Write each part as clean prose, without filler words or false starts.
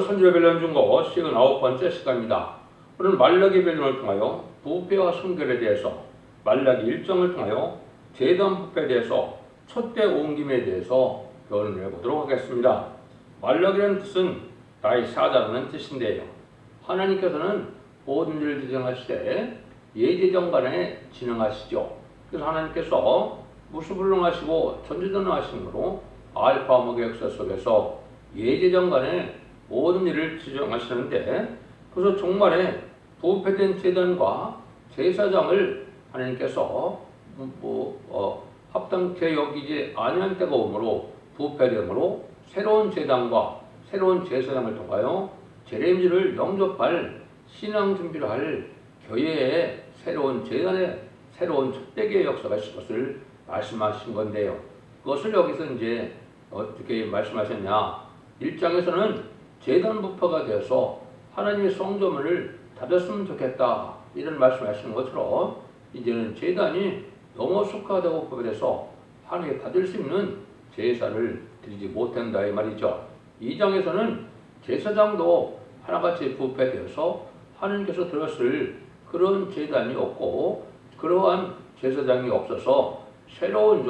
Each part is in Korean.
선지의 변론 중고 59번째 시간입니다. 오늘 말라기 변론을 통하여 부패와 성결에 대해서, 말라기 일정을 통하여 제단 부패에 대해서, 촛대 옮김에 대해서 변론을 해보도록 하겠습니다. 말라기라는 뜻은 나의 사자라는 뜻인데요. 하나님께서는 모든 일을 지정하시되 예제정간에 진행하시죠. 그래서 하나님께서 무수불능하시고 전지전능하심으로 알파 오메가 역사 속에서 예제정간에 모든 일을 지정하시는데, 그래서 종말에 부패된 제단과 제사장을 하나님께서 합당케 여기지 아니한 때가 오므로 부패되므로 새로운 제단과 새로운 제사장을 통하여 제레미를 영접할 신앙 준비를 할 교회의 새로운 제단의 새로운 첫대기의 역사가 있을 것을 말씀하신 건데요. 그것을 여기서 이제 어떻게 말씀하셨냐? 1장에서는 제단 부패가 되어서 하나님의 성전문을 닫았으면 좋겠다, 이런 말씀하시는 것처럼 이제는 제단이 너무 속화되고 부패돼서 하나님께 받을 수 있는 제사를 드리지 못한다, 이 말이죠. 2장에서는 제사장도 하나같이 부패되어서 하나님께서 들었을 그런 제단이 없고 그러한 제사장이 없어서 새로운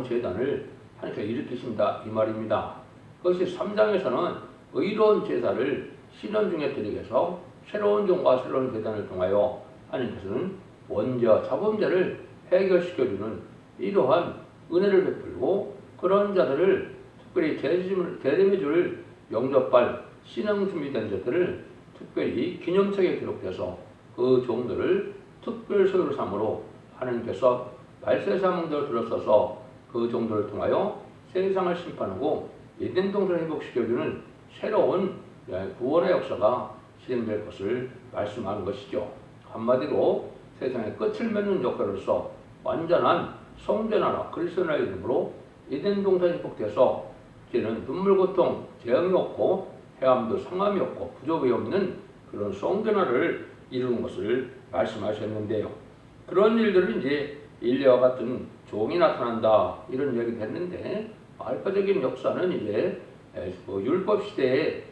제단을 하나님께서 일으키신다, 이 말입니다. 그것이 3장에서는 의로운 제사를 신원 중에 드리기 위해서 새로운 종과 새로운 제단을 통하여 하나님께서는 원죄와 자범죄를 해결시켜주는 이러한 은혜를 베풀고, 그런 자들을 특별히 제레미주를 영접할 신앙 준비된 자들을 특별히 기념책에 기록돼서 그 종들을 특별 소유로 삼으로 하나님께서 말세사명대로 들어서서 그 종들을 통하여 세상을 심판하고 에덴 동산을 회복시켜주는 새로운 구원의 역사가 실행될 것을 말씀하는 것이죠. 한마디로 세상의 끝을 맺는 역사로서 완전한 성전하나 그리스도의 이름으로 에덴 동산이 회복돼서 이제는 눈물 고통 재앙이 없고 해함도 상함이 없고 부족이 없는 그런 성전화를 이루는 것을 말씀하셨는데요. 그런 일들은 이제 일리와 같은 종이 나타난다, 이런 얘기도 했는데, 알파적인 역사는 이제 율법 시대의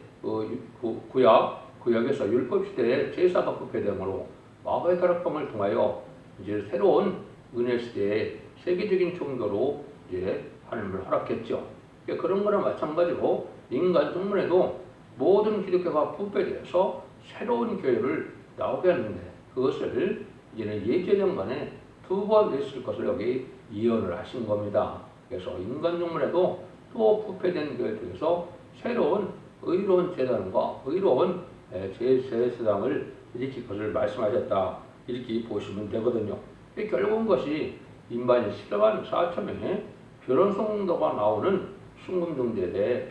구약에서 율법 시대의 제사가 부패되므로 마가의 타락함을 통하여 이제 새로운 은혜 시대의 세계적인 종교로 이제 하나님을 허락했죠. 그런 거나 마찬가지로 인간 종문에도 모든 기독교가 부패되어서 새로운 교회를 나오게 하는데, 그것을 이제는 예제정간에 두 번 했을 것을 여기 예언을 하신 겁니다. 그래서 인간 종문에도 또 부패된 교회 중에서 새로운 의로운 제단과 의로운 제사장을 일으킬 것을 말씀하셨다, 이렇게 보시면 되거든요. 결국은 것이 인반이 10만 4천 명의 변론성도가 나오는 순금등대의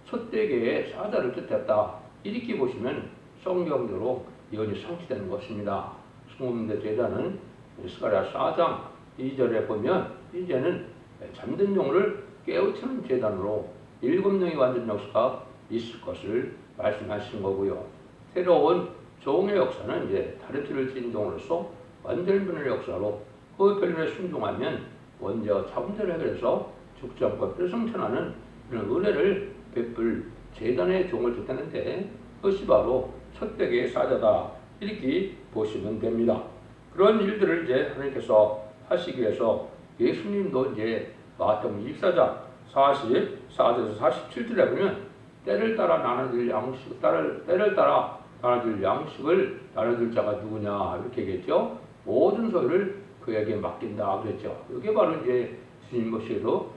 첫대계의 사자를 뜻했다, 이렇게 보시면 성경대로 예언이 성취되는 것입니다. 순금대 제단은 스가랴 4장 2절에 보면 이제는 잠든 종을 깨우치는 제단으로 7명의 완전 역사가 있을 것을 말씀하신 거고요. 새로운 종의 역사는 이제 다른 길을 진 종으로서 완전 변의 역사로 그 변론에 순종하면 원죄와 자범죄를 해결해서 죽지 않고 뼈성천하는 그런 은혜를 베풀 제단의 종을 뜻하는데, 그것이 바로 첫대계의 사자다, 이렇게 보시면 됩니다. 그런 일들을 이제 하나님께서 하시기 위해서 예수님도 이제 마태복음 24장 44절에서 47절에 보면 때를 따라 나눠줄 양식을 나눠줄 자가 누구냐, 이렇게 얘기했죠. 모든 소유를 그에게 맡긴다 그랬죠. 이게 바로 이제 주님 모시기도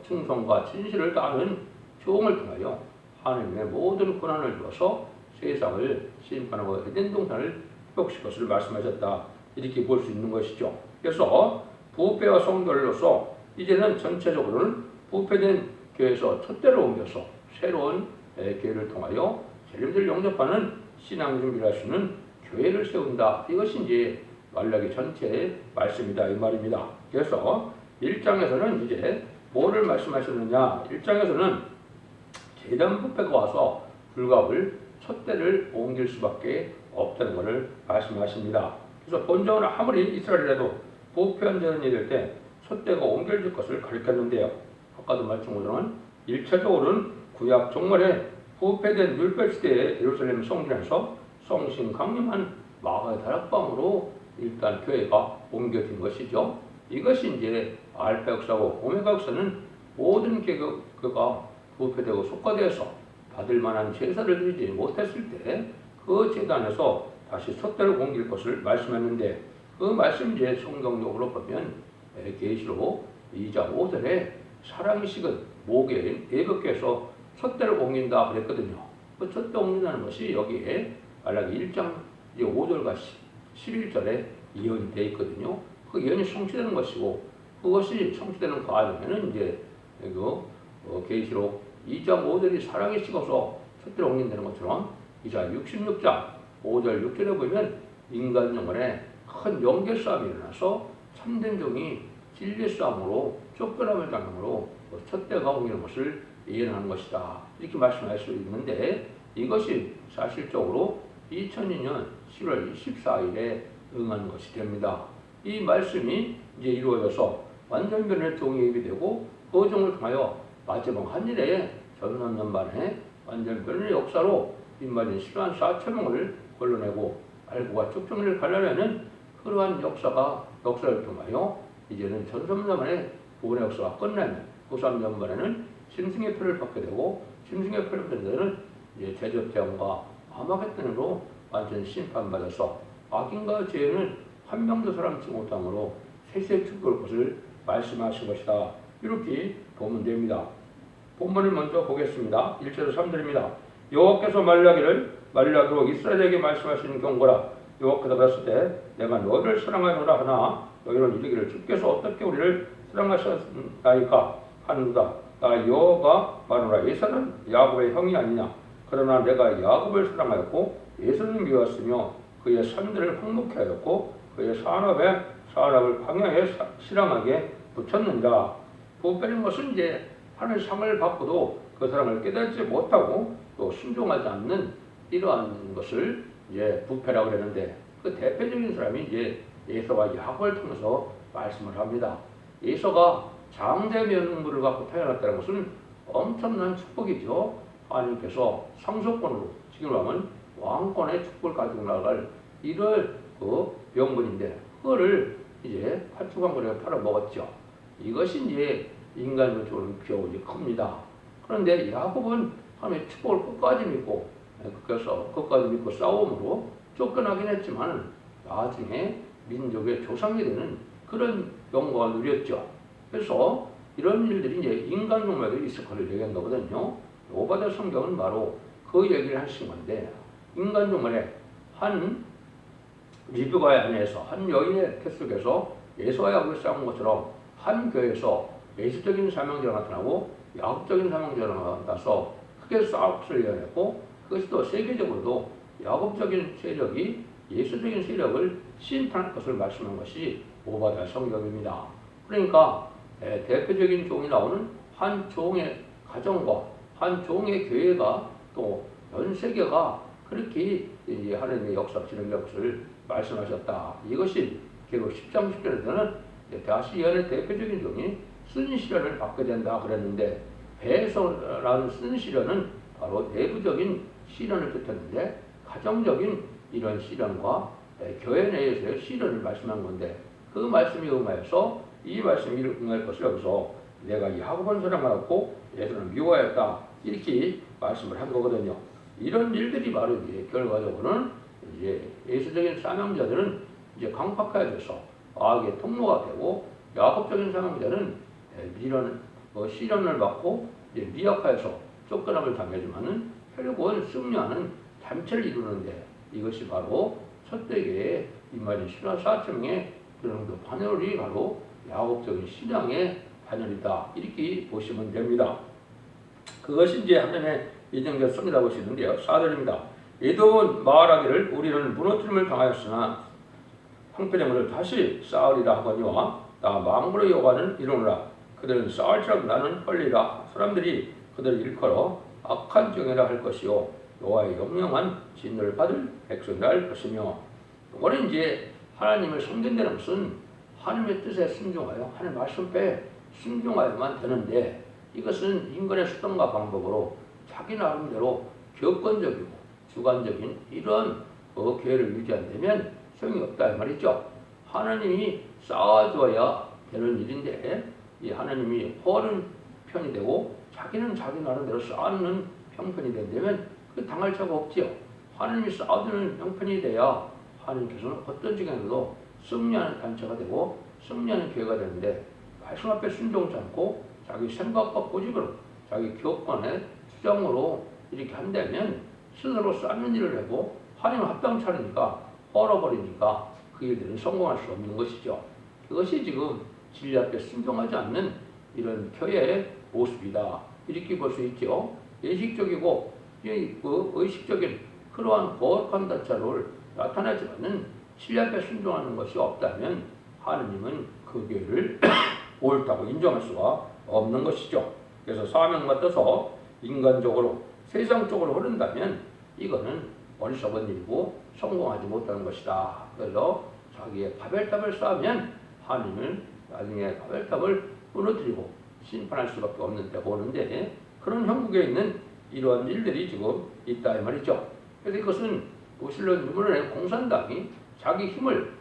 충성과 진실을 다하는 종을 통하여 하나님의 모든 고난을 주어서 세상을 심판하고 에덴 동산을 회복시킬 것을 말씀하셨다, 이렇게 볼 수 있는 것이죠. 그래서 부패와 성결로서 이제는 전체적으로는 부패된 교회에서 첫대로 옮겨서 새로운 교회를 통하여 제림들을 영접하는 신앙 준비를 할 수 있는 교회를 세운다, 이것이 이제 말라기 전체의 말씀이다, 이 말입니다. 그래서 1장에서는 이제 뭐를 말씀하셨느냐? 1장에서는 제단 부패가 와서 불갑을 첫대를 옮길 수밖에 없다는 것을 말씀하십니다. 그래서 본정은 아무리 이스라엘이라도 부패한 전이 될 때 첫대가 옮겨질 것을 가르쳤는데요. 아까도 말씀드린 1차적으로는 구약 종말에 부패된 율법시대의 예루살렘 성전에서 성신 강림한 마가 다락방으로 일단 교회가 옮겨진 것이죠. 이것이 이제 알파 역사고 오메가 역사는 모든 개교가 부패되고 속과되어서 받을 만한 제사를 드리지 못했을 때 그 제단에서 다시 촛대를 옮길 것을 말씀했는데 그 말씀 이제 성경적으로 보면 계시록 2장 5절에 사랑이 식은 모계인 애굽께서 촛대를 옮긴다 그랬거든요. 그 촛대 옮긴다는 것이 여기에 말라기 1장 5절과 11절에 예언이 되어 있거든요. 그 예언이 성취되는 것이고 그것이 성취되는 과정에는 이제 계시록 2장 5절이 사랑이 식어서 촛대를 옮긴다는 것처럼 이자 66장 5절 6절에 보면 인간 영혼에 큰 영계 싸움이 일어나서 참된 종이 진리 싸움으로 쫓겨남을 당함으로 촛대가 옮기는 것을 예언하는 것이다. 이렇게 말씀할 수 있는데 이것이 사실적으로 2002년 10월 24일에 응한 것이 됩니다. 이 말씀이 이제 이루어져서 완전변의 종이 예비되고 그 종을 통하여 마지막 한 일에 전선년 만에 완전변의 역사로 빈말인 10만 4천 명을 걸러내고 알고와 쭉정리를 갈라내는 그러한 역사를 통하여 이제는 전선년 만에 구원의 역사가 끝나면 그 3년 만에는 짐승의 표를 받게 되고 짐승의 표를 받는 데는 이제 대접대왕과 아마겟돈으로 완전 심판받아서 악인과 죄는 한 명도 사람치 못함으로 세세 축복할 것을 말씀하신 것이다. 이렇게 보면 됩니다. 본문을 먼저 보겠습니다. 1절에서 3절입니다. 여호와께서 말라기로 이스라엘에게 말씀하시는 경고라. 여호와께서 그랬을 때 내가 너희를 사랑하노라 하나 너희는 이르기를 주께서 어떻게 우리를 사랑하셨나이까 하는도다. 나 여호와가 말하노라. 에사는 야곱의 형이 아니냐. 그러나 내가 야곱을 사랑하였고 에사는 미웠으며 그의 산들을 황목케 하였고 그의 산업을 광야에 실랑하게 붙였느니라. 부패는 것은 이제 하늘 상을 받고도 그 사랑을 깨닫지 못하고 또 순종하지 않는 이러한 것을 이제 부패라고 그러는데 그 대표적인 사람이 이제 에서와 야곱을 통해서 말씀을 합니다. 에서가 장대 명분을 갖고 태어났다는 것은 엄청난 축복이죠. 하나님께서 상속권으로 지금 하면 왕권의 축복을 가지고 나갈 이럴 그 명분인데 그거를 이제 파충광거리에 팔아먹었죠. 이것이 이제 인간의 좋은 교훈이 큽니다. 그런데 야곱은 하나님의 축복을 끝까지 믿고 그래서 끝까지 믿고 싸움으로 쫓겨나긴 했지만 나중에 민족의 조상이 되는 그런 영광을 누렸죠. 그래서 이런 일들이 이제 인간 용매도 있을 거를 얘기한 거거든요. 오바댜 성경은 바로 그 얘기를 하신 건데 인간 용매에 한 리브가의 아내에서 한 여인의 태 속에서 예수와 야곱이 싸운 것처럼 한 교회에서 예수적인 사명자가 나타나고 야곱적인 사명자가 나타나서 크게 싸움을 이어냈고 그것이 또 세계적으로도 야곱적인 세력이 예수적인 세력을 심판할 것을 말씀한 것이 오바댜 성경입니다. 그러니까 대표적인 종이 나오는 한 종의 가정과 한 종의 교회가 또 전 세계가 그렇게 하나님의 역사 진행될 것을 말씀하셨다. 이것이 결국 10장 10절에서는 다시 예언의 대표적인 종이 쓴 시련을 받게 된다 그랬는데 배에서라는 쓴 시련은 바로 내부적인 시련을 뜻했는데 가정적인 이런 시련과 교회 내에서의 시련을 말씀한 건데 그 말씀이 응하여서 이 말씀이 응할 것을 여기서 내가 야곱은 사랑하였고 에서는 미워하였다 이렇게 말씀을 한 거거든요. 이런 일들이 바로 이제 결과적으로는 이제 예수적인 사명자들은 이제 강팍해져서 악의 통로가 되고 야곱적인 사명자는 시련을 받고 이제 미약하여서 쫓겨남을 당하지만은 결국은 승리하는 단체를 이루는데 이것이 바로 첫대계의 이말인 10만 4천 명의 그런 그 반열이 바로 야곱적인 신앙의 반열이다 이렇게 보시면 됩니다. 그것이 이제 하나님의 인정된 섭이라고 보시는데요. 4절입니다. 에돔은 말하기를 우리는 무너뜨림을 당하였으나 형편행을 다시 쌓으리라 하거니와 나 망군의 여호와는 이르노라. 그들은 쌓을지라도 나는 헐리라. 사람들이 그들을 일컬어 악한 정예라 할 것이요 여호와의 영영한 진노를 받을 백성이라 할 것이며 이거는 이제 하나님을 섬긴다는 것은 하나님의 뜻에 순종하여 하나님의 말씀에 순종하여만 되는데 이것은 인간의 수단과 방법으로 자기 나름대로 격건적이고 주관적인 이런 교회를 유지한다면 소용이 없다 이 말이죠. 하나님이 쌓아줘야 되는 일인데 이 하나님이 허는 편이 되고 자기는 자기 나름대로 쌓는 형편이 된다면 그 당할 자가 없지요. 하나님이 쌓아주는 형편이 돼야 하나님께서는 어떤 지경에도 승리하는 단체가 되고 승리하는 교회가 되는데 말씀 앞에 순종치 않고 자기 생각과 고집으로 자기 기업관의 주장으로 이렇게 한다면 스스로 쌓는 일을 하고 하나님 합당치 않으니까 헐어버리니까 그 일들은 성공할 수 없는 것이죠. 그것이 지금 진리 앞에 순종하지 않는 이런 교회의 모습이다. 이렇게 볼 수 있죠. 예식적이고 의식적인 그러한 거룩한 단체를 나타나지만은 진리 앞에 순종하는 것이 없다면 하느님은 그 교회를 옳다고 인정할 수가 없는 것이죠. 그래서 사명만 떠서 인간적으로 세상적으로 흐른다면 이거는 어리석은 일이고 성공하지 못하는 것이다. 그래서 자기의 바벨탑을 쌓으면 하나님은 나중에 바벨탑을 무너뜨리고 심판할 수밖에 없는데 보는데 그런 형국에 있는 이러한 일들이 지금 있다 이 말이죠. 그래서 이것은 무슬림 이번에 공산당이 자기 힘을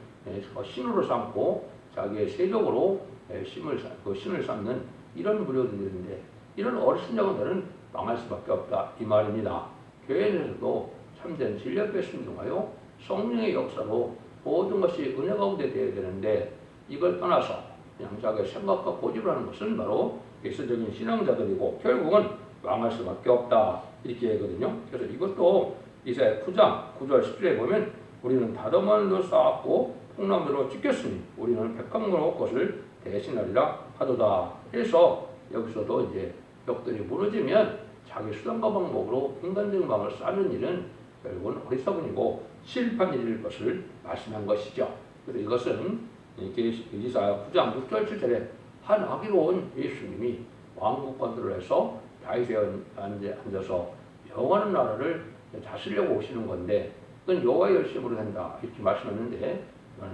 신으로 삼고 자기의 세력으로 신을 삼는 이런 무료들인데 이런 어리석은 자들은 망할 수밖에 없다 이 말입니다. 교회 내에서도 참된 진리 앞에 순종하여 성령의 역사로 모든 것이 은혜 가운데 되어야 되는데 이걸 떠나서 그냥 자기의 생각과 고집을 하는 것은 바로 예수적인 신앙자들이고 결국은 망할 수밖에 없다 이렇게 하거든요. 그래서 이것도 이사야 9장 9절 10절에 보면 우리는 다더만으로 쌓았고 풍랑으로 찢겼으니 우리는 백합으로 그것을 대신하리라 하도다. 그래서 여기서도 이제 벽들이 무너지면 자기 수단과 방법으로 인간적인 방을 쌓는 일은 결국은 어리석은이고 실패한 일일 것을 말씀한 것이죠. 그래서 이것은 이사야 9장 6절 7절에 한 아기로운 예수님이 왕국 건설을 해서 다윗에 앉아서 영원한 나라를 다스리려고 오시는 건데 그건 여호와의 열심으로 된다 이렇게 말씀했는데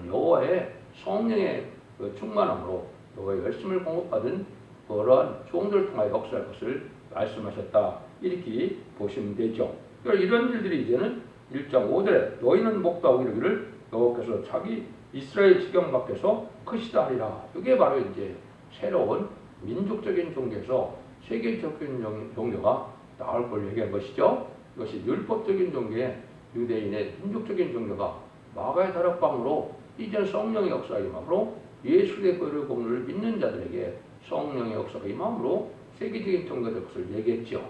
여호와의 성령의 충만함으로 여호와의 열심을 공급받은 그러한 종들을 통하여 역사할 것을 말씀하셨다 이렇게 보시면 되죠. 그러니까 이런 일들이 이제는 1장 5절에 너희는 목도하고 이르기를 여호와께서 자기 이스라엘 지경 밖에서 크시다 하리라. 이게 바로 이제 새로운 민족적인 종교에서 세계적인 종교가 나올 걸 얘기한 것이죠. 이것이 율법적인 종교의 유대인의 민족적인 종교가 마가의 다락방으로 이전 성령의 역사가 임함으로 예수의 그 공로를 믿는 자들에게 성령의 역사가 임함으로 세계적인 종교가 될 것을 얘기했죠.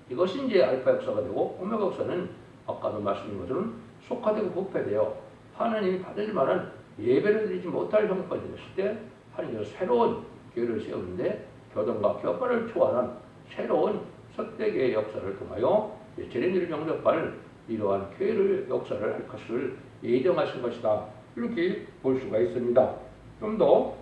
이것이 이제 알파 역사가 되고 오메가 역사는 아까도 말씀드린 것처럼 속화되고 부패되어 하나님이 받을 만한 예배를 드리지 못할 형편이 됐을 때 하나님께서 새로운 교회를 세우는데 교단과 교파를 초월한 새로운 석대계의 역사를 통하여 제레미야를 영접할 이러한 교회를 역사를 할 것을 예정하신 것이다. 이렇게 볼 수가 있습니다. 좀 더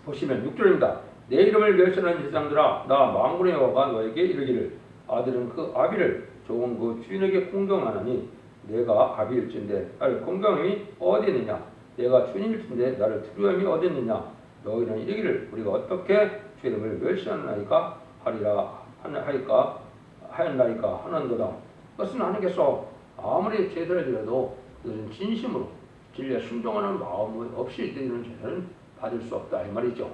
보시면 6절입니다. 내 이름을 멸시하는 세상들아 나 만군의 여호와가 너에게 이르기를 아들은 그 아비를 좋은 그 주인에게 공경하나니 내가 아비일진데 나를 공경함이 어디 있느냐 내가 주인일진데 나를 두려움이 어디 있느냐 너희는 이르기를 우리가 어떻게 주 이름을 멸시하나이까 하였나이까 하는도다. 그것은 하나님께서 아무리 제사를 드려도 그것은 진심으로 진리에 순종하는 마음 없이 드리는 제사는 받을 수 없다 이 말이죠.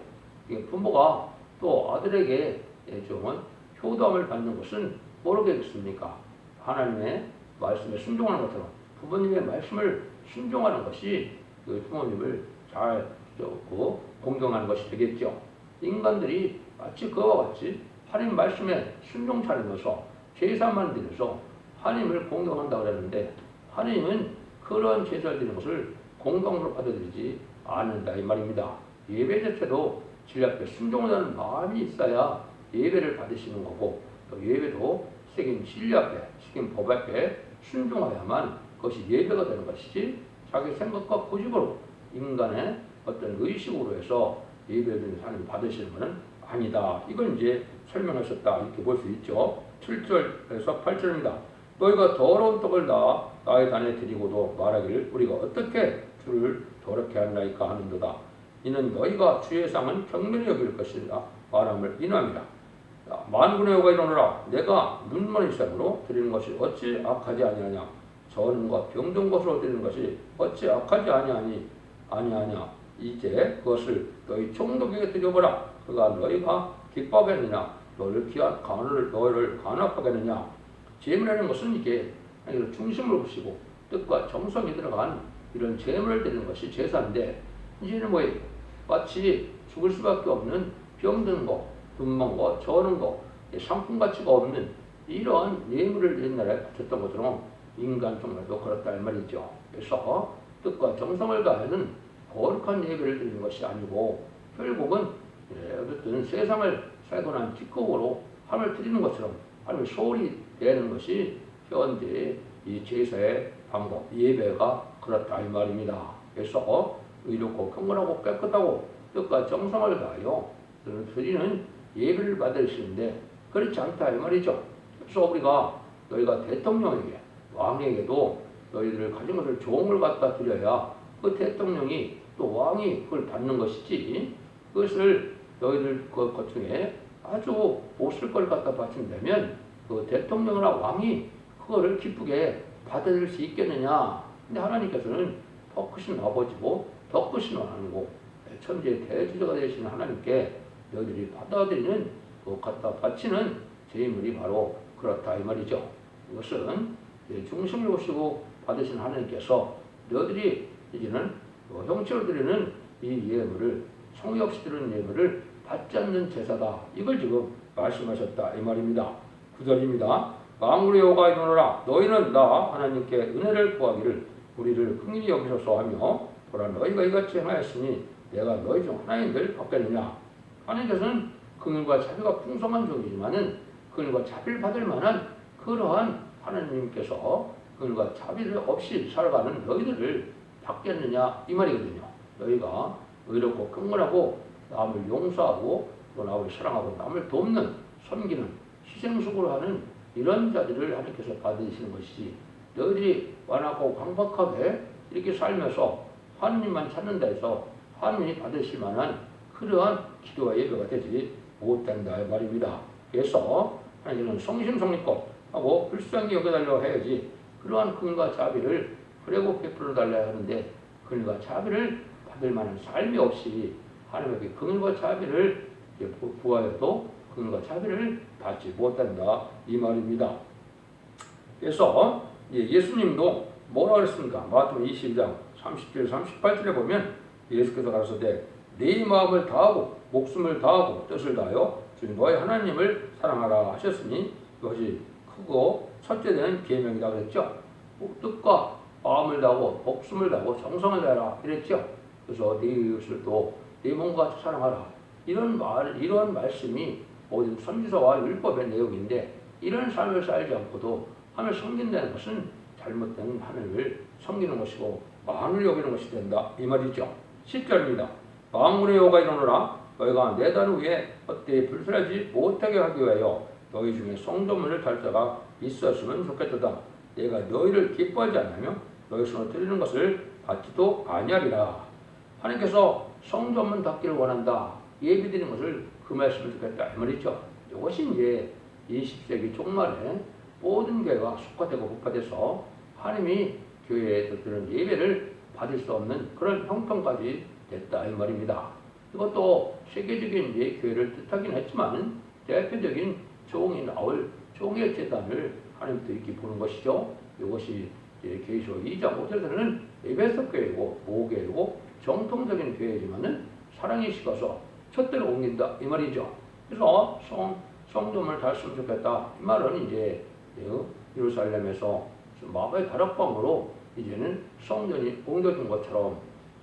부모가 또 아들에게 좀 효도함을 받는 것은 모르겠습니까? 하나님의 말씀에 순종하는 것처럼 부모님의 말씀을 순종하는 것이 그 부모님을 잘 공경하는 것이 되겠죠. 인간들이 마치 그와 같이 하나님 말씀에 순종 차리면서 제사만 드려서 하나님을 공경한다고 그랬는데 하나님은 그런 제사를 드리는 것을 공경으로 받아들이지 않는다 이 말입니다. 예배 자체도 진리 앞에 순종하는 마음이 있어야 예배를 받으시는 거고 또 예배도 새긴 진리 앞에 새긴 법 앞에 순종하야만 그것이 예배가 되는 것이지 자기 생각과 고집으로 인간의 어떤 의식으로 해서 예배를 드리는 하나님 받으시는 것은 아니다. 이걸 이제 설명하셨다 이렇게 볼 수 있죠. 7절에서 8절입니다. 너희가 더러운 떡을 나의 단에 드리고도 말하기를 우리가 어떻게 주를 더럽게 하나이까 하는도다. 이는 너희가 주의 상은 경멸히 여길 것이라 말함을 인함이라. 만군의 여호가 이르노라 내가 눈먼 이상으로 드리는 것이 어찌 악하지 아니하냐 저는과 병든 것으로 드리는 것이 어찌 악하지 아니하냐 이제 그것을 너희 총독에게 드려보라 그가 너희가 기뻐하겠느냐 너희를 간업하겠느냐 제물이라는 것은 이게 중심을 보시고 뜻과 정성이 들어간 이런 제물을 드리는 것이 제사인데 이제는 뭐예요? 마치 죽을 수밖에 없는 병든 거, 눈먼 거, 저는 거, 상품 가치가 없는 이러한 예물을 옛날에 바쳤던 것처럼 인간 정말도 그렇다 이 말이죠. 그래서 뜻과 정성을 다하는 거룩한 예배를 드리는 것이 아니고 결국은 어쨌든 세상을 살고 난 직후로 하나님을 드리는 것처럼 하나님을 소홀히 대하는 것이 현재 이 제사의 방법, 예배가 그렇다 이 말입니다. 그래서 의롭고 경건하고 깨끗하고 뜻과 정성을 다하여 드리는 예배를 받으시는데 그렇지 않다 이 말이죠. 그래서 우리가 너희가 대통령에게 왕에게도 너희들 가진 것을 종을 갖다 드려야 그 대통령이 또 왕이 그걸 받는 것이지 그것을 너희들 그 거중에 아주 못쓸 걸 갖다 바친다면 그 대통령이나 왕이 그거를 기쁘게 받아들일 수 있겠느냐. 근데 하나님께서는 더 크신 아버지고 더 크신 하나님이고 천지의 대주자가 되시는 하나님께 너희들이 받아들이는 그 갖다 바치는 제물이 바로 그렇다 이 말이죠. 이것은 중심을 보시고 받으신 하나님께서 너희들이 이제는 형체로 드리는 이 예물을 성의 없이 드리는 예물을 받지 않는 제사다. 이걸 지금 말씀하셨다 이 말입니다. 9절입니다. 만군의 여호가 이르노라 너희는 나 하나님께 은혜를 구하기를 우리를 긍휼히 여기소서 하며 보라 너희가 이같이 행하였으니 내가 너희 중 하나님을 받겠느냐. 하나님께서는 긍휼과 자비가 풍성한 종이지만은 긍휼과 자비를 받을 만한 그러한 하나님께서 긍휼과 자비를 없이 살아가는 너희들을 받겠느냐 이 말이거든요. 너희가 의롭고 긍휼하고 남을 용서하고 또 남을 사랑하고 남을 돕는 섬기는 희생수고를 하는 이런 자들을 하나님께서 받으시는 것이지 너희들이 완악하고 강박하게 이렇게 살면서 하느님만 찾는다 해서 하느님이 받으실 만한 그러한 기도와 예배가 되지 못된다 말입니다. 그래서 하나님은 성심성의껏 하고 불쌍히 여겨달라고 해야지 그러한 긍휼과 자비를 그리고 베풀어 달라야 하는데 긍휼과 자비를 받을 만한 삶이 없이 하나님에게 긍휼과 자비를 구하여도 긍휼과 자비를 받지 못한다 이 말입니다. 그래서 예수님도 뭐라 그랬습니까? 마태복음 22장 30절 38절에 보면 예수께서 가라사대 네 마음을 다하고 목숨을 다하고 뜻을 다하여 주 너의 하나님을 사랑하라 하셨으니 이것이 크고 첫째 되는 계명이라고 그랬죠. 뜻과 마음을 다하고 목숨을 다하고 정성을 다하라 이랬죠. 그래서 네 이웃을 또 네 몸과 같이 사랑하라 이런 말씀이 모든 선지서와 율법의 내용인데 이런 삶을 살지 않고도 하나님을 섬긴다는 것은 잘못된 하나님을 섬기는 것이고 만을 여기는 것이 된다 이 말이죠. 10절입니다. 만군의 여호가 이르노라 너희가 내 단 위에 헛되이 불순하지 못하게 하기 위하여 너희 중에 성전문을 달 자가 있었으면 좋겠도다. 내가 너희를 기뻐하지 않으며 너희 손으로 드리는 것을 받지도 아니하리라. 하나님께서 성전문 닫기를 원한다. 예비드리는 것을 금하였으면 좋겠다 이 말이죠. 이것이 이제 20세기 종말에 모든 교회가 속화되고 복화돼서 하나님이 교회에 드리는 예배를 받을 수 없는 그런 형편까지 됐다 이 말입니다. 이것도 세계적인 교회를 뜻하긴 했지만 대표적인 종이 나올 종의 재단을 하나님도 이렇게 보는 것이죠. 이것이 계시록 2장 5절에서는 에베소 교회고 모교회고 정통적인 교회지만은 사랑이 식어서 첫대로 옮긴다 이 말이죠. 그래서 성전을 닫았으면 좋겠다 이 말은 이제 예루살렘에서 마법의 다락방으로 이제는 성전이 옮겨진 것처럼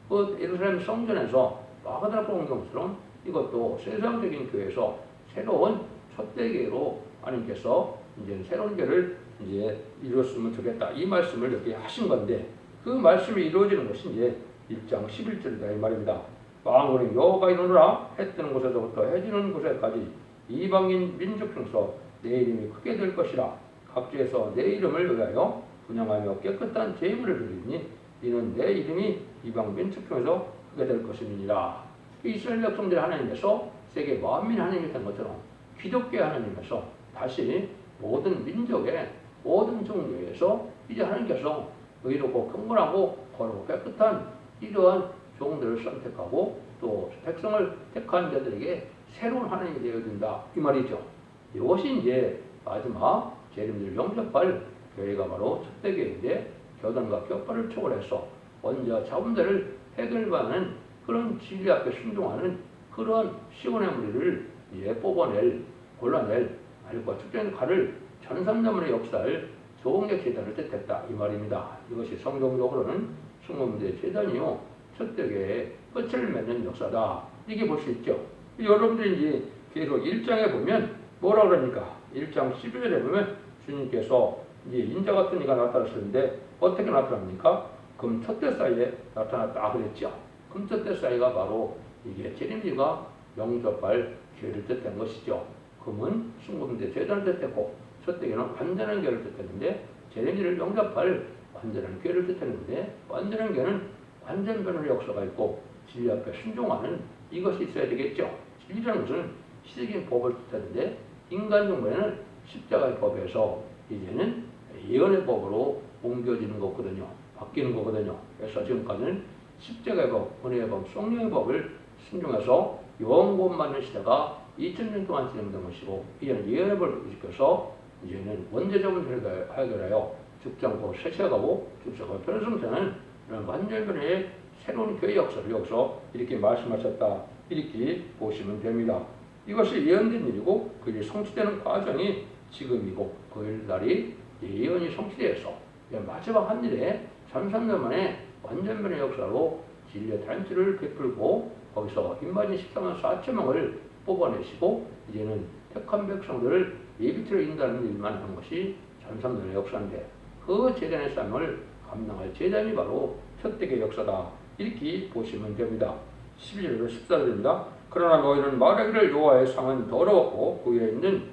그 예루살렘 성전에서 마법의 다락방 옮긴 것처럼 이것도 세상적인 교회에서 새로운 첫대교회로 하나님께서 이제 새로운 교회를 이제 이루었으면 좋겠다 이 말씀을 이렇게 하신 건데 그 말씀이 이루어지는 것이 이제 1장 11절이다 이 말입니다. 만군의 여호가 이르노라 해 뜨는 곳에서부터 해 지는 곳에까지 이방인 민족 중에서 내 이름이 크게 될 것이라 각지에서 내 이름을 위하여 분양하며 깨끗한 제물을 드리니 이는 내 이름이 이방 민족 중에서 크게 될 것임이니라. 이스라엘 백성들이 하나님께서 세계 만민 하나님이 된 것처럼 기독교 하나님에서 다시 모든 민족의 모든 종류에서 이제 하나님께서 의롭고 경건하고 거룩고 깨끗한 이러한 종들을 선택하고 또 백성을 택한 자들에게 새로운 하나님이 되어준다 이 말이죠. 이것이 이제 마지막 재림을 영접할 교회가 바로 첫대교회인데 교단과 격파를 초월해서 원죄와 자범죄를 해결받는 그런 진리 앞에 순종하는 그런 시온의 무리를 이제 뽑아낼 골라낼 알과 축제의 칼을 1300년의 역사를 종의 재단을 뜻했다 이 말입니다. 이것이 성경적으로는 순금대 재단이요 첫대교회의 끝을 맺는 역사다 이게 볼 수 있죠. 여러분들이 이제 계속 1장에 보면 뭐라 그러니까 1장 12절에 보면 주님께서 이제 인자 같은 이가 나타났었는데 어떻게 나타납니까? 금 첫대 사이에 나타났다 그랬죠. 금 첫대 사이가 바로 이게 재림일과 영접할 기회를 뜻한 것이죠. 금은 순금대 재단을 뜻했고 첫대교는 완전한 교회를 뜻했는데 재림일을 영접할 완전한 교회를 뜻했는데 완전한 교회는 완전 변화의 역사가 있고 진리 앞에 순종하는 이것이 있어야 되겠죠. 진리라는 것은 시적인 법을 뜻하는데 인간 정부에는 십자가의 법에서 이제는 예언의 법으로 옮겨지는 거거든요. 바뀌는 거거든요. 그래서 지금까지는 십자가의 법, 은혜의 법, 성령의 법을 순종해서 영원만년 시대가 2000년 동안 진행된 것이고 이제는 예언의 법을 지켜서 이제는 원죄적을 해결하여 죽장고 세세가고 죽장고 변성되는 이런 완전 변화의 새로운 교회 역사를 여기서 이렇게 말씀하셨다 이렇게 보시면 됩니다. 이것이 예언된 일이고 그게 성취되는 과정이 지금이고 그 날이 예언이 성취되어서 마지막 한 일에 33년 만에 완전 변의 역사로 진리의 단체를 베풀고 거기서 임마진 14만 4천 명을 뽑아내시고 이제는 택한 백성들을 예비트로 인도하는 일만 하는 것이 33년의 역사인데 그 재단의 삶을 감당할 재단이 바로 첫대교의 역사다 이렇게 보시면 됩니다. 12절로 14절입니다. 그러나 너희는 말하기를 여호와의 상은 더러웠고 그 위에 있는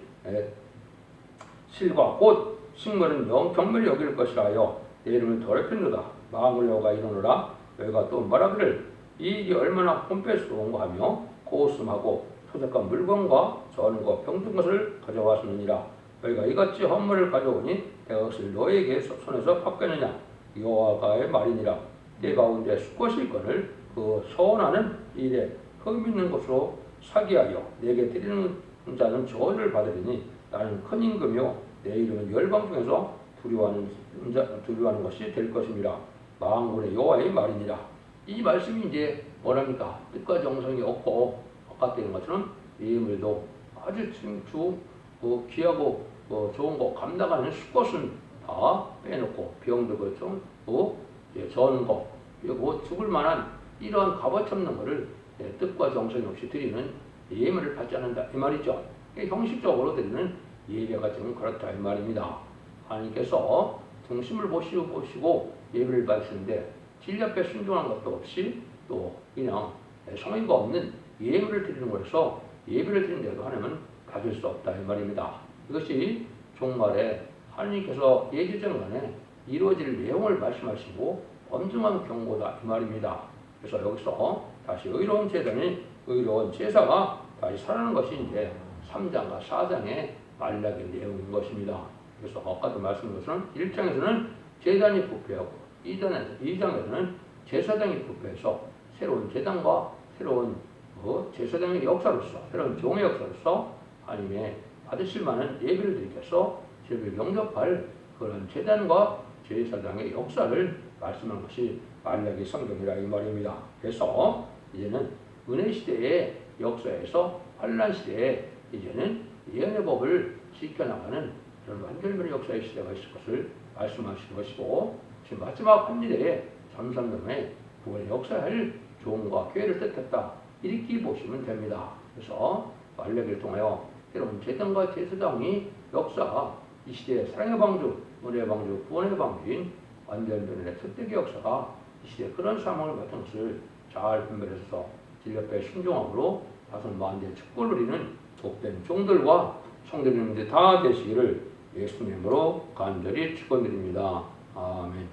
실과 곧 식물은 경멸히 여길 것이라 하여 내 이름을 더럽힌도다. 마음을 여호가 이르노라. 너희가 또 말하기를 이 일이 얼마나 폼페스러운가 하며 고웃음하고 토색한 물건과 저는 것 병든 것을 가져왔느니라. 너희가 이같이 헌물을 가져오니 내가 그것을 너희에게 손에서 받겠느냐. 여호와의 말이니라. 내 가운데 수컷일 건을 그 서원하는 일에 흠 있는 것으로 사기하여 내게 드리는 자는 저주를 받으리니 나는 큰 임금이요 내 이름은 열방 중에서 두려워하는 것이 될 것입니다. 만군의 여호와의 말이니라. 이 말씀이 이제 뭐랍니까? 뜻과 정성이 없고 아까 때린 것처럼 예물도 아주 귀하고 좋은 거 감당하는 수컷은 다 빼놓고 병들고 좀 저는 거 그리고 죽을 만한 이러한 값어치 없는 것을 뜻과 정성이 없이 드리는 예물을 받지 않는다 이 말이죠. 형식적으로 드리는 예배가 좀 그렇다 이 말입니다. 하나님께서 중심을 보시고 예배를 받으시는데 진리 앞에 순종한 것도 없이 또 그냥 성의가 없는 예물을 드리는 것에서 예배를 드리는데도 하나님은 받을 수 없다 이 말입니다. 이것이 종말에 하나님께서 예지정간에 이루어질 내용을 말씀하시고 엄중한 경고다 이 말입니다. 그래서 여기서 다시 의로운 제단이 의로운 제사가 다시 살아나는 것이 이제 3장과 4장의 말락의 내용인 것입니다. 그래서 아까도 말씀드린 것처럼 1장에서는 제단이 부패하고 2장에서는 제사장이 부패해서 새로운 제단과 새로운 제사장의 역사로서 새로운 종의 역사로서 하나님의 받으실 만한 예배를 드리께서 제를 영접할 그런 제단과 제사장의 역사를 말씀한 것이 말라기 성경이라 이 말입니다. 그래서 이제는 은혜 시대의 역사에서 환란 시대에 이제는 예언의 법을 지켜나가는 그런 완전변의 역사의 시대가 있을 것을 말씀하시는 것이고 지금 마지막 한 일에 33년에 구원의 역사할 종과 교회를 뜻했다 이렇게 보시면 됩니다. 그래서 말라기를 통하여 새로운 제단과 제사장이 역사가 이 시대의 사랑의 방주, 은혜의 방주, 구원의 방주인 완전변의 첫대교 역사가 이 시대에 그런 사명을 맡은 것을 잘 분별해서 진리 앞에 순종함으로 다섯 만대의 축복을 누리는 복된 종들과 성도님들 다 되시기를 예수님으로 간절히 축원드립니다. 아멘.